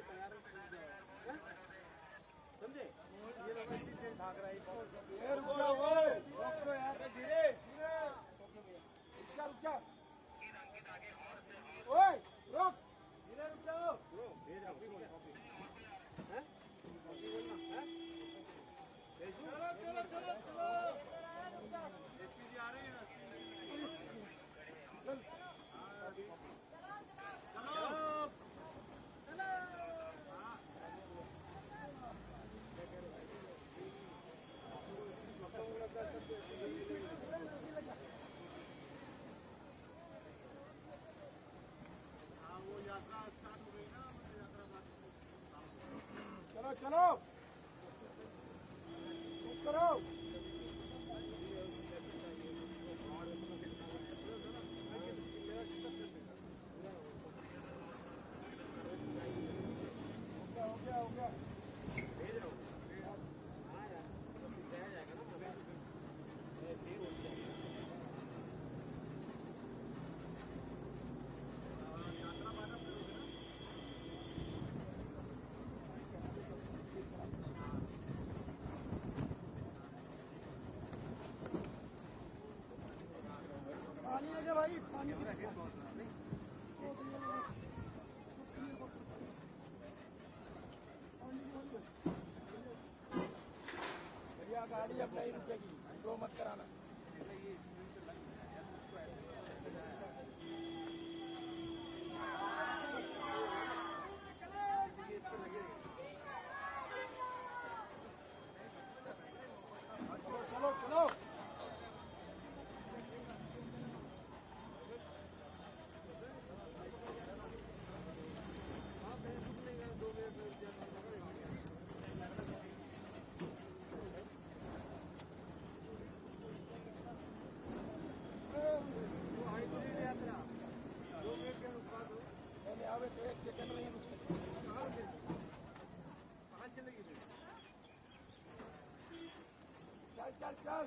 तैयार समझे। ये लोग इतनी देर भाग रहा है। रुक जाओ रोक दो यार, धीरे रुक जा। ओए रोक, धीरे रुक जाओ। भेज रहा हूँ चलो एसपी आ रहे हैं। वो यात्रा स्टार्ट हो गई ना, यात्रा चलो करो। हो गया भेज रहा हूँ। हाँ यार जाएगा ना यात्रा बाधा पानी है क्या भाई? पानी भैया गाड़ी अब नहीं रुकेगी, दो मत कराना। चलो आवे तो 1 सेकंड में ही रुक सकते। कहाँ चलेगी? चल